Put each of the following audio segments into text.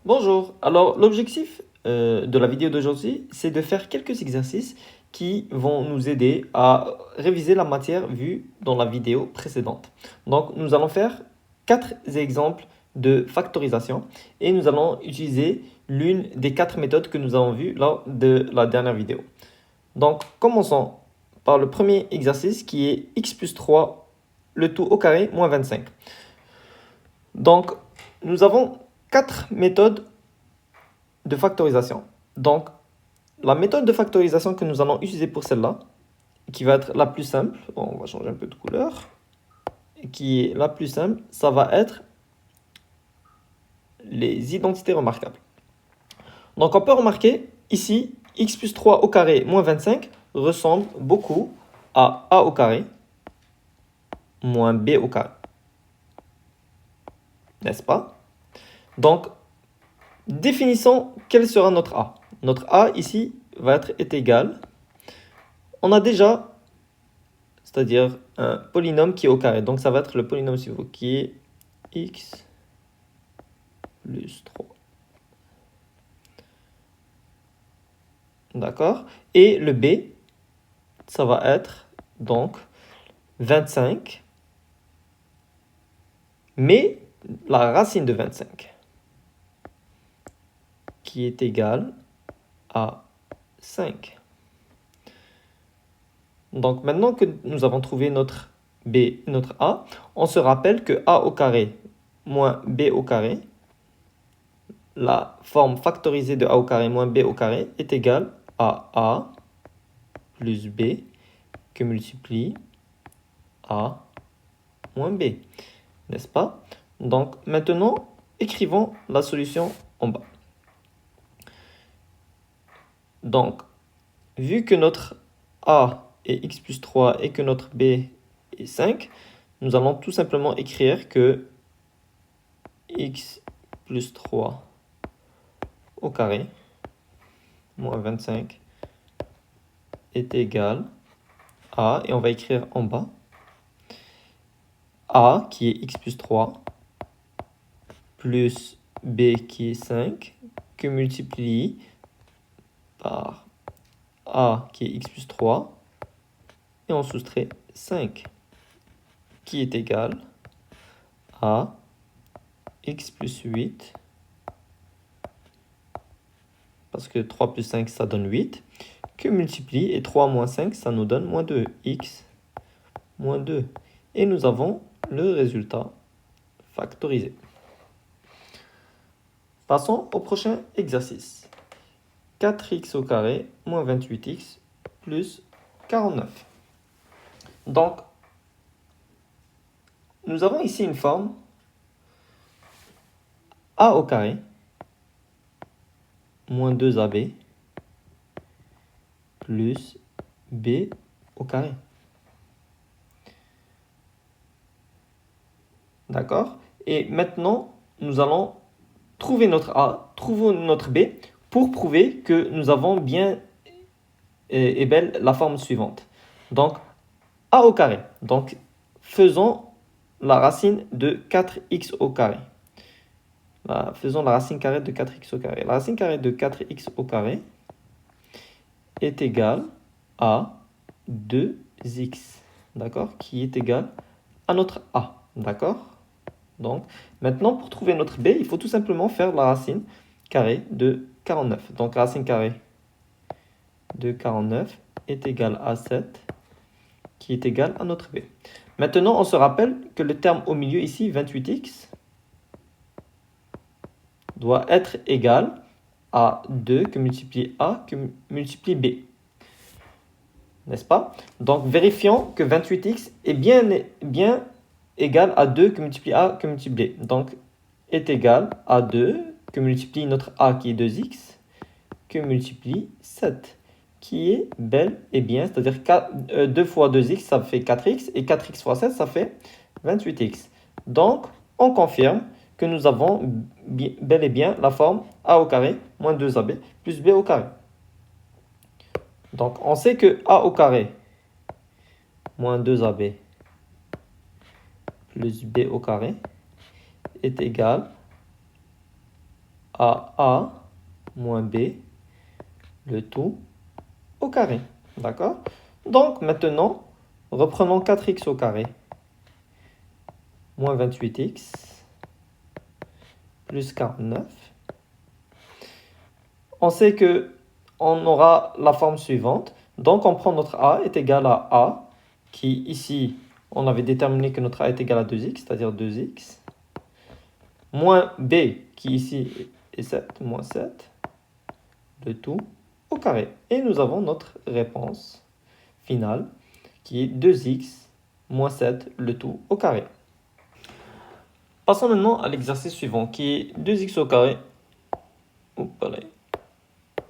Bonjour, alors l'objectif de la vidéo d'aujourd'hui, c'est de faire quelques exercices qui vont nous aider à réviser la matière vue dans la vidéo précédente. Donc nous allons faire 4 exemples de factorisation et nous allons utiliser l'une des 4 méthodes que nous avons vues lors de la dernière vidéo. Donc commençons par le premier exercice qui est x plus 3, le tout au carré, moins 25. Donc nous avons 4 méthodes de factorisation. Donc, la méthode de factorisation que nous allons utiliser pour celle-là, qui va être la plus simple, on va changer un peu de couleur, qui est la plus simple, ça va être les identités remarquables. Donc, on peut remarquer ici, x plus 3 au carré moins 25 ressemble beaucoup à a au carré moins b au carré. N'est-ce pas? Donc, définissons quel sera notre a. Notre a ici est égal. On a déjà, c'est-à-dire un polynôme qui est au carré. Donc ça va être le polynôme suivant qui est x plus 3. D'accord? Et le b, ça va être donc 25, mais la racine de 25, qui est égale à 5. Donc maintenant que nous avons trouvé notre b et notre a, on se rappelle que a au carré moins b au carré, la forme factorisée de a au carré moins b au carré est égale à a plus b que multiplie a moins b, n'est-ce pas? Donc maintenant, écrivons la solution en bas. Donc, vu que notre a est x plus 3 et que notre b est 5, nous allons tout simplement écrire que x plus 3 au carré moins 25 est égal à, et on va écrire en bas, a qui est x plus 3 plus b qui est 5 que multiplie par a qui est x plus 3 et on soustrait 5 qui est égal à x plus 8 parce que 3 plus 5 ça donne 8 que multiplie et 3 moins 5 ça nous donne moins 2, x moins 2. Et nous avons le résultat factorisé. Passons au prochain exercice. 4x au carré moins 28x plus 49. Donc, nous avons ici une forme a au carré moins 2ab plus b au carré. D'accord? Et maintenant, nous allons trouver notre a, trouver notre b pour prouver que nous avons bien et belle la forme suivante. Donc, a au carré. Donc, faisons la racine de 4x au carré. Faisons la racine carrée de 4x au carré. La racine carrée de 4x au carré est égale à 2x, d'accord? Qui est égal à notre a, d'accord? Donc, maintenant, pour trouver notre b, il faut tout simplement faire la racine carrée de 49. Donc, la racine carrée de 49 est égale à 7, qui est égal à notre b. Maintenant, on se rappelle que le terme au milieu ici, 28x, doit être égal à 2 que multiplie a que multiplie b. N'est-ce pas? Donc, vérifions que 28x est bien égal à 2 que multiplie a que multiplie b. Donc, est égal à 2 que multiplie notre a qui est 2x que multiplie 7 qui est bel et bien, c'est-à-dire 2 fois 2x ça fait 4x et 4x fois 7 ça fait 28x. Donc, on confirme que nous avons bel et bien la forme a au carré moins 2ab plus b au carré. Donc, on sait que a au carré moins 2ab plus b au carré est égal à A moins B, le tout au carré. D'accord? Donc maintenant, reprenons 4x au carré moins 28x plus 49. On sait que on aura la forme suivante. Donc on prend notre a est égal à a, qui ici, on avait déterminé que notre a est égal à 2x, c'est-à-dire 2x, moins b, qui ici est 7, moins 7, le tout au carré. Et nous avons notre réponse finale, qui est 2x moins 7, le tout au carré. Passons maintenant à l'exercice suivant, qui est 2x au carré,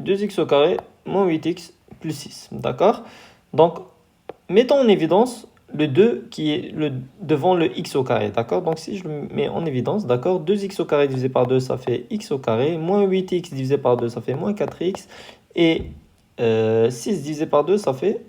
2x au carré moins 8x plus 6. D'accord? Donc, mettons en évidence le 2 qui est devant le x au carré. D'accord? Donc, si je le mets en évidence, d'accord, 2x au carré divisé par 2, ça fait x au carré. Moins 8x divisé par 2, ça fait moins 4x. Et 6 divisé par 2, ça fait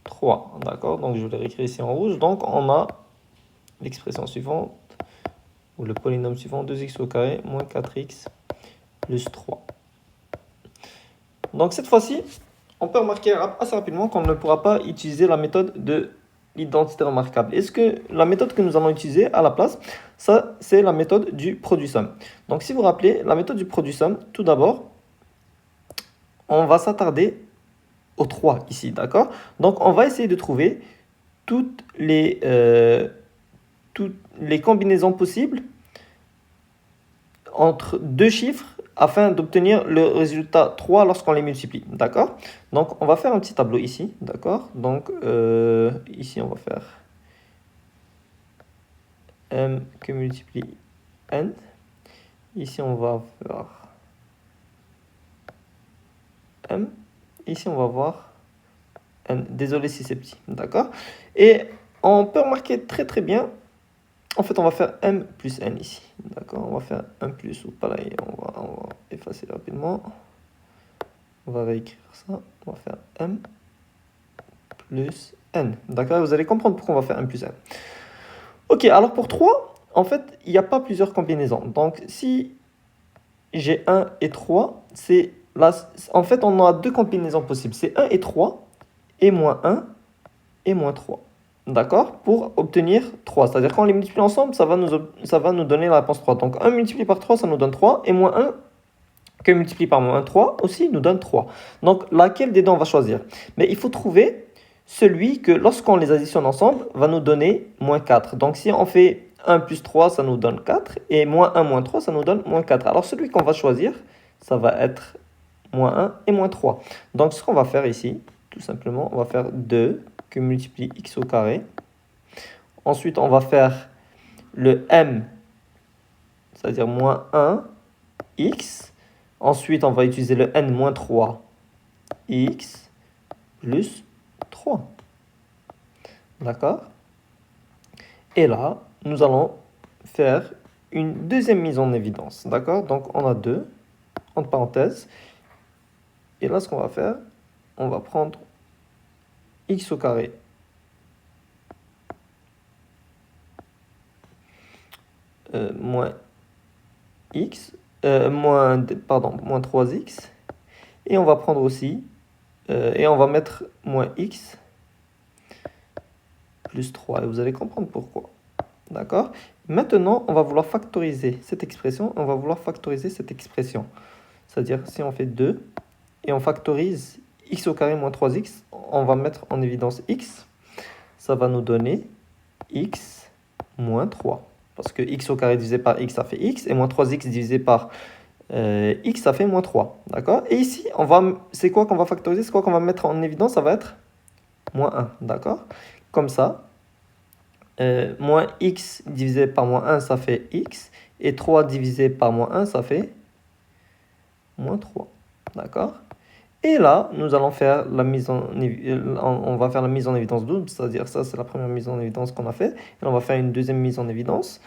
3. D'accord? Donc, je vais le réécrire ici en rouge. Donc, on a l'expression suivante, ou le polynôme suivant, 2x au carré moins 4x plus 3. Donc cette fois-ci, on peut remarquer assez rapidement qu'on ne pourra pas utiliser la méthode de l'identité remarquable. Est-ce que la méthode que nous allons utiliser à la place, ça c'est la méthode du produit somme. Donc si vous vous rappelez, la méthode du produit somme, tout d'abord, on va s'attarder aux 3 ici, d'accord? Donc on va essayer de trouver toutes les combinaisons possibles entre deux chiffres afin d'obtenir le résultat 3 lorsqu'on les multiplie, d'accord? Donc, on va faire un petit tableau ici, d'accord? Donc, ici, on va faire m que multiplie n. Ici, on va faire m. Ici, on va voir n. Désolé si c'est petit, d'accord? Et on peut remarquer très très bien, en fait, on va faire m plus n ici, d'accord? On va faire 1 plus, ou pareil, on va effacer rapidement. On va réécrire ça. On va faire m plus n. D'accord? Vous allez comprendre pourquoi on va faire m plus n. Ok, alors pour 3, en fait, il n'y a pas plusieurs combinaisons. Donc, si j'ai 1 et 3, c'est là, en fait, on a deux combinaisons possibles. C'est 1 et 3, et moins 1, et moins 3. D'accord? Pour obtenir 3. C'est-à-dire quand on les multiplie ensemble, ça va nous donner la réponse 3. Donc 1 multiplié par 3, ça nous donne 3, et moins 1 que multiplié par moins 3 aussi nous donne 3. Donc laquelle des deux on va choisir? Mais il faut trouver celui que lorsqu'on les additionne ensemble va nous donner moins 4. Donc si on fait 1 plus 3, ça nous donne 4. Et moins 1 moins 3, ça nous donne moins 4. Alors celui qu'on va choisir, ça va être moins 1 et moins 3. Donc ce qu'on va faire ici, tout simplement, on va faire 2 que multiplie x au carré. Ensuite, on va faire le m, c'est-à-dire moins 1, x. Ensuite, on va utiliser le n moins 3, x, plus 3. D'accord? Et là, nous allons faire une deuxième mise en évidence. D'accord? Donc, on a 2, entre parenthèses. Et là, ce qu'on va faire, on va prendre x au carré moins x, moins 3x. Et on va prendre aussi, et on va mettre moins x plus 3. Et vous allez comprendre pourquoi. D'accord? Maintenant, on va vouloir factoriser cette expression. On va vouloir factoriser cette expression. C'est-à-dire, si on fait 2 et on factorise x au carré moins 3x, on va mettre en évidence x. Ça va nous donner x moins 3. Parce que x au carré divisé par x, ça fait x. Et moins 3x divisé par x, ça fait moins 3. D'accord? Et ici, c'est quoi qu'on va factoriser? C'est quoi qu'on va mettre en évidence? Ça va être moins 1. D'accord? Comme ça, moins x divisé par moins 1, ça fait x. Et 3 divisé par moins 1, ça fait moins 3. D'accord? Et là, nous allons faire la mise on va faire la mise en évidence double, c'est-à-dire ça, c'est la première mise en évidence qu'on a fait. Et on va faire une deuxième mise en évidence.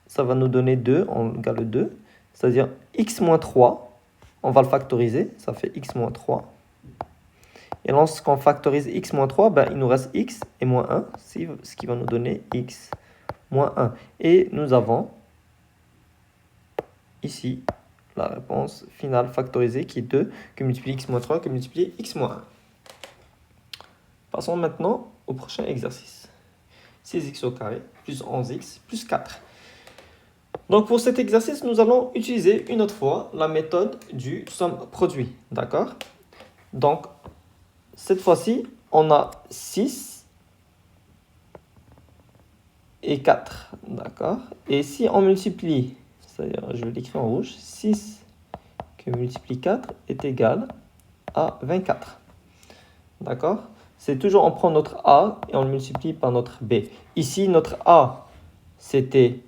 Ça va nous donner 2, on égale 2. C'est-à-dire x moins 3, on va le factoriser, ça fait x moins 3. Et lorsqu'on factorise x moins 3, ben, il nous reste x et moins 1, ce qui va nous donner x moins 1. Et nous avons ici la réponse finale factorisée qui est 2 que multiplier x moins 3 que multiplier x moins 1. Passons maintenant au prochain exercice. 6x au carré plus 11x plus 4. Donc pour cet exercice, nous allons utiliser une autre fois la méthode du somme produit. D'accord? Donc cette fois-ci, on a 6 et 4. D'accord? Et si on multiplie, c'est-à-dire je vais l'écrire en rouge, 6 que multiplie 4 est égal à 24. D'accord? C'est toujours, on prend notre A et on le multiplie par notre B. Ici, notre A, c'était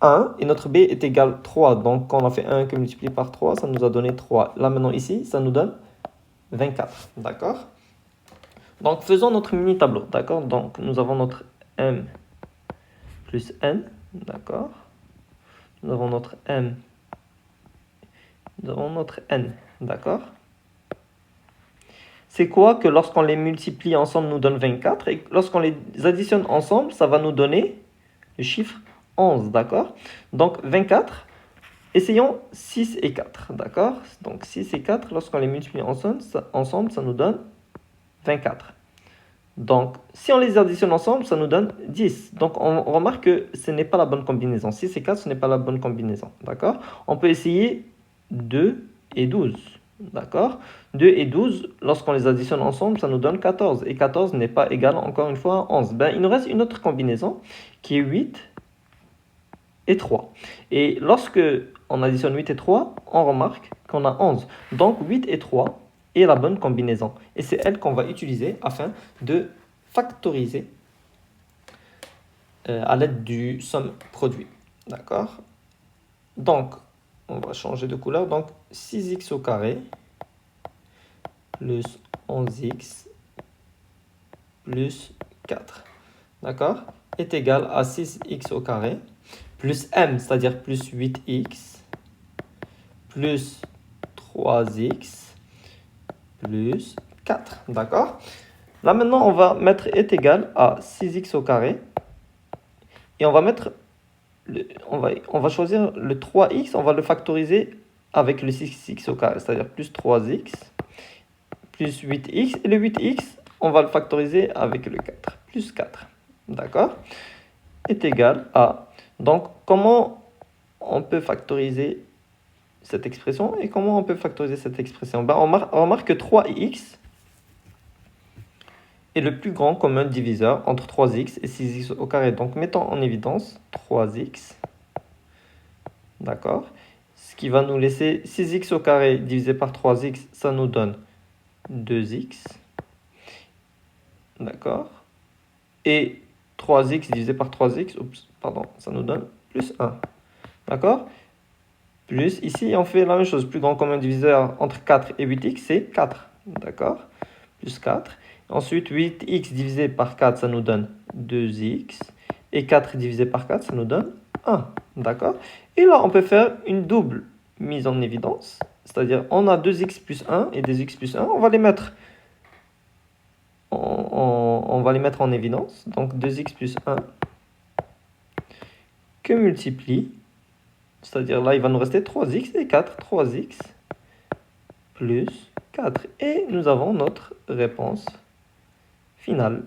1 et notre B est égal à 3. Donc, quand on a fait 1 que multiplié par 3, ça nous a donné 3. Là, maintenant, ici, ça nous donne 24. D'accord? Donc, faisons notre mini-tableau. D'accord? Donc, nous avons notre M plus N. D'accord? Nous avons notre M. Nous avons notre N. D'accord? C'est quoi que lorsqu'on les multiplie ensemble, nous donne 24. Et lorsqu'on les additionne ensemble, ça va nous donner le chiffre 11. D'accord? Donc, 24. Essayons 6 et 4. D'accord? Donc, 6 et 4, lorsqu'on les multiplie ensemble, ça nous donne 24. Donc, si on les additionne ensemble, ça nous donne 10. Donc, on remarque que ce n'est pas la bonne combinaison. 6 et 4, ce n'est pas la bonne combinaison. D'accord? On peut essayer 2 et 12. D'accord? 2 et 12, lorsqu'on les additionne ensemble, ça nous donne 14. Et 14 n'est pas égal, encore une fois, à 11. Ben, il nous reste une autre combinaison qui est 8 et 3. Et lorsque on additionne 8 et 3, on remarque qu'on a 11. Donc, 8 et 3 est la bonne combinaison. Et c'est elle qu'on va utiliser afin de factoriser à l'aide du somme produit. D'accord? Donc, on va changer de couleur. Donc, 6x au carré plus 11x plus 4. D'accord? Est égal à 6x au carré plus m, c'est-à-dire plus 8x plus 3x plus 4. D'accord? Là, maintenant, on va mettre est égal à 6x au carré. Et on va mettre, on va choisir le 3x, on va le factoriser avec le 6x au carré, c'est-à-dire plus 3x plus 8x. Et le 8x, on va le factoriser avec le 4, plus 4. D'accord? Est égal à... Donc, comment on peut factoriser cette expression et comment on peut factoriser cette expression? Ben, on remarque que 3x est le plus grand commun diviseur entre 3x et 6x au carré. Donc, mettons en évidence 3x. D'accord? Ce qui va nous laisser 6x au carré divisé par 3x, ça nous donne 2x. D'accord? Et 3x divisé par 3x, ça nous donne plus 1. D'accord? Plus, ici, on fait la même chose. Plus grand commun diviseur entre 4 et 8x, c'est 4. D'accord? Plus 4. Ensuite, 8x divisé par 4, ça nous donne 2x. Et 4 divisé par 4, ça nous donne 1. D'accord? Et là, on peut faire une double mise en évidence. C'est-à-dire, on a 2x plus 1 et 2x plus 1. On va les mettre en évidence. Donc, 2x plus 1 que multiplie. C'est-à-dire, là, il va nous rester 3x et 4. 3x plus 4. Et nous avons notre réponse finale.